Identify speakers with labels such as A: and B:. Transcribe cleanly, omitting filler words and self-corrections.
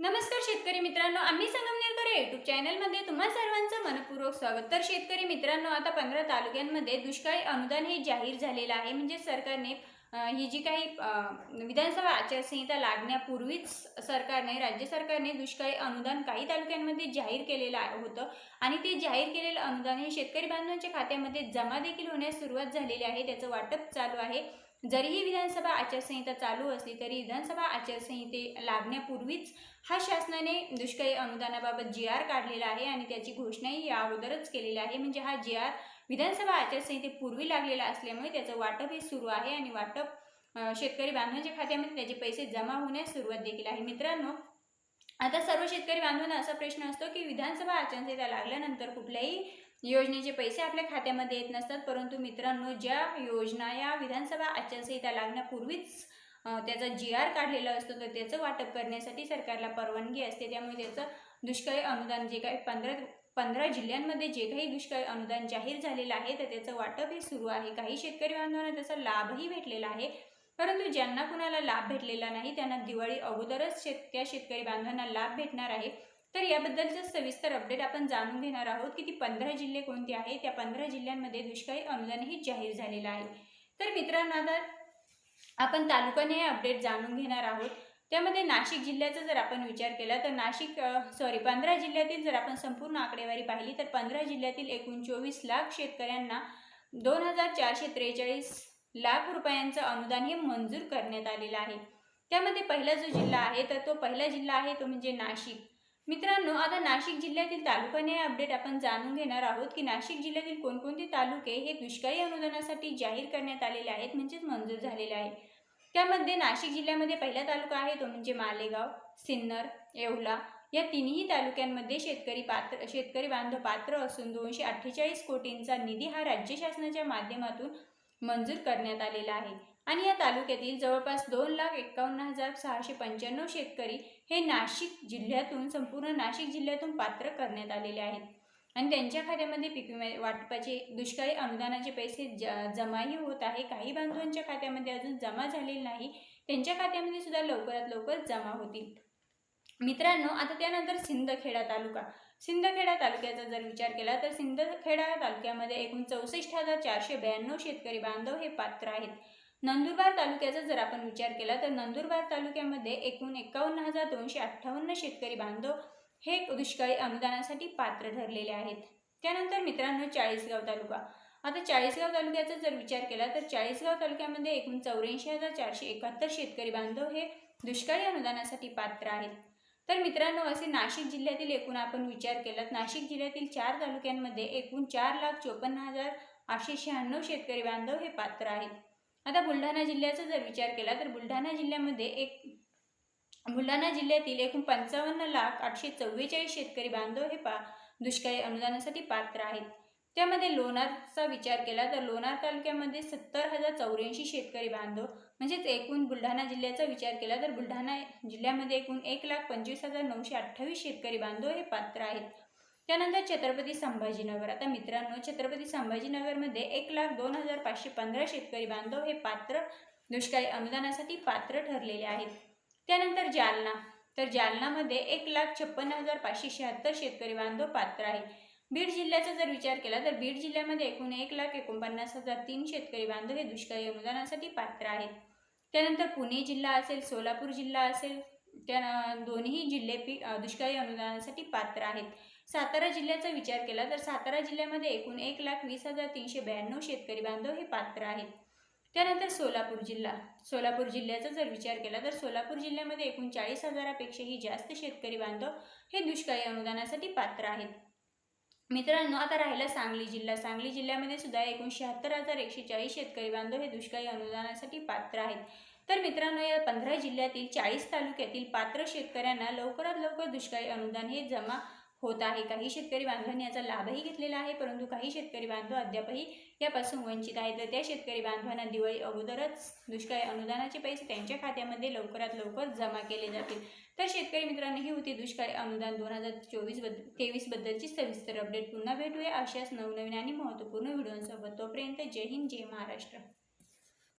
A: नमस्कार शेतकरी मित्रांनो, आम्ही संगमनेरकर यूट्यूब चॅनलमध्ये तुम्हा सर्वांचं मनपूर्वक स्वागत। तर शेतकरी मित्रांनो, आता 15 तालुक्यांमध्ये दुष्काळी अनुदान हे जाहीर झालेलं आहे। म्हणजे सरकारने ही जी काही विधानसभा आचारसंहिता लागण्यापूर्वीच राज्य सरकारने दुष्काळी अनुदान काही तालुक्यांमध्ये जाहीर केलेलं होतं आणि ते जाहीर केलेलं अनुदान हे शेतकरी बांधवांच्या खात्यामध्ये जमा देखील होण्यास सुरुवात झालेली आहे। त्याचं वाटप चालू आहे। जरीही विधानसभा आचारसंहिता चालू असली तरी विधानसभा आचारसंहिते लागण्यापूर्वीच हा शासनाने दुष्काळी अनुदानाबाबत जी.आर. काढलेला आहे आणि त्याची घोषणाही या अगोदरच केलेली आहे। म्हणजे हा जी.आर. विधानसभा आचारसंहितेपूर्वी लागलेला असल्यामुळे त्याचं वाटप हे सुरू आहे आणि वाटप शेतकरी बांधवांच्या खात्यामध्ये त्याचे पैसे जमा होण्यास सुरुवात देखील आहे। मित्रांनो, आता सर्व शेतकरी बांधवांना असा प्रश्न असतो की विधानसभा आचारसंहिता लागल्यानंतर कुठल्याही योजनेचे पैसे आपल्या खात्यामध्ये येत नसतात, परंतु मित्रांनो, ज्या योजना या विधानसभा आचारसंहिता लागण्यापूर्वीच त्याचा जी.आर. काढलेला असतो तर त्याचं वाटप करण्यासाठी सरकारला परवानगी असते। त्यामुळे त्याचं दुष्काळी अनुदान जे काही 15 जिल्ह्यांमध्ये जे काही दुष्काळी अनुदान जाहीर झालेलं आहे तर त्याचं वाटप हे सुरू आहे। काही शेतकरी बांधवांना त्याचा लाभही भेटलेला आहे, परंतु ज्यांना कुणाला लाभ भेटलेला नाही त्यांना दिवाळी अगोदरच त्या शेतकरी बांधवांना लाभ भेटणार आहे। तर याबद्दलचं सविस्तर अपडेट आपण जाणून घेणार आहोत की ती 15 जिल्हे कोणते आहेत, त्या 15 जिल्ह्यांमध्ये दुष्काळी अनुदानही जाहीर झालेलं आहे। तर मित्रांनो, आता आपण तालुकाने हे अपडेट जाणून घेणार आहोत। त्यामध्ये नाशिक जिल्ह्याचा जर आपण विचार केला तर 15 जिल्ह्यातील जर आपण संपूर्ण आकडेवारी पाहिली तर 15 जिल्ह्यातील एकूण 24 लाख शेतकऱ्यांना 2443 लाख रुपयांचं अनुदान हे मंजूर करण्यात आलेलं आहे। त्यामध्ये पहिला जो जिल्हा आहे तर तो पहिला जिल्हा आहे तो म्हणजे नाशिक। मित्रांनो, आता नाशिक जिल्ह्यातील तालुकाने अपडेट आपण जाणून घेणार आहोत की नाशिक जिल्ह्यातील कोणकोणते तालुके हे दुष्काळी अनुदानासाठी जाहीर करण्यात आलेले आहेत, म्हणजेच मंजूर झालेले आहे। त्यामध्ये नाशिक जिल्ह्यामध्ये पहिला तालुका आहे तो म्हणजे मालेगाव, सिन्नर, येवला या तिन्ही तालुक्यांमध्ये शेतकरी बांधव पात्र असून 248 कोटींचा निधी हा राज्य शासनाच्या माध्यमातून मंजूर करण्यात आलेला आहे आणि या तालुक्यातील जवळपास 2,51,695 शेतकरी हे संपूर्ण नाशिक जिल्ह्यातून पात्र करण्यात आलेले आहेत आणि त्यांच्या खात्यामध्ये पीक विमा वाटपाचे दुष्काळी अनुदानाचे पैसे जमाही होत आहे। काही बांधवांच्या खात्यामध्ये अजून जमा झालेले नाही, त्यांच्या खात्यामध्ये सुद्धा लवकरात लवकर जमा होतील। मित्रांनो, आता त्यानंतर सिंदखेडा तालुक्याचा जर विचार केला तर सिंदखेडा तालुक्यामध्ये एकूण 64,492 शेतकरी बांधव हे पात्र आहेत। नंदुरबार तालुक्याचा जर आपण विचार केला तर नंदुरबार तालुक्यामध्ये एकूण 51,258 शेतकरी बांधव हे दुष्काळी अनुदानासाठी पात्र ठरलेले आहेत। त्यानंतर मित्रांनो, चाळीसगाव तालुक्याचा जर विचार केला तर चाळीसगाव तालुक्यामध्ये एकूण 84,471 शेतकरी बांधव हे दुष्काळी अनुदानासाठी पात्र आहेत। तर मित्रांनो, असे नाशिक जिल्ह्यातील एकूण आपण विचार केला नाशिक जिल्ह्यातील 4 तालुक्यांमध्ये एकूण 4,54,896 शेतकरी बांधव हे पात्र आहेत। आता बुलढाणा जिल्ह्याचा जर विचार केला तर बुलढाणा जिल्ह्यातील एकूण 55,844 शेतकरी बांधव हे दुष्काळी अनुदानासाठी पात्र आहेत। त्यामध्ये लोणारचा विचार केला तर लोणार तालुक्यामध्ये 70,084 शेतकरी बांधव, म्हणजेच एकूण बुलढाणा जिल्ह्याचा विचार केला तर बुलढाणा जिल्ह्यामध्ये एकूण 1,25,928 शेतकरी बांधव हे पात्र आहेत। त्यानंतर छत्रपती संभाजीनगर। आता मित्रांनो, छत्रपती संभाजीनगरमध्ये 1,02,515 शेतकरी बांधव हे दुष्काळी अनुदानासाठी पात्र ठरलेले आहेत। त्यानंतर जालनामध्ये 1,56,576 शेतकरी बांधव पात्र आहेत। बीड जिल्ह्याचा जर विचार केला तर बीड जिल्ह्यामध्ये एकूण 1,49,003 शेतकरी बांधव हे दुष्काळी अनुदानासाठी पात्र आहेत। त्यानंतर पुणे जिल्हा असेल, सोलापूर जिल्हा असेल, त्या दोन्ही जिल्हे दुष्काळी अनुदानासाठी पात्र आहेत। सातारा जिल्ह्याचा विचार केला तर सातारा जिल्ह्यामध्ये एकूण 1,20,392 शेतकरी बांधव हे पात्र आहेत। त्यानंतर सोलापूर जिल्ह्याचा जर विचार केला तर सोलापूर जिल्ह्यामध्ये एकूण 40,000पेक्षाही जास्त शेतकरी बांधव हे दुष्काळी अनुदानासाठी पात्र आहेत। मित्रांनो, आता राहिला सांगली जिल्ह्यामध्ये सुद्धा एकूण 76,140 शेतकरी बांधव हे दुष्काळी अनुदानासाठी पात्र आहेत। तर मित्रांनो, या 15 जिल्ह्यातील 40 तालुक्यातील पात्र शेतकऱ्यांना लवकरात लवकर दुष्काळी अनुदान हे जमा होत आहे। काही शेतकरी बांधवांनी याचा लाभही घेतलेला आहे, परंतु काही शेतकरी बांधव अद्यापही यापासून वंचित आहेत। तर त्या शेतकरी बांधवांना दिवाळी अगोदरच दुष्काळी अनुदानाचे पैसे त्यांच्या खात्यामध्ये लवकरात लवकर जमा केले जातील। तर शेतकरी मित्रांनो, ही होती दुष्काळी अनुदान 2023 बद्दलची सविस्तर अपडेट। पुन्हा भेटूया अशाच नवनवीन आणि महत्त्वपूर्ण व्हिडिओसोबत। तोपर्यंत जय हिंद, जय महाराष्ट्र।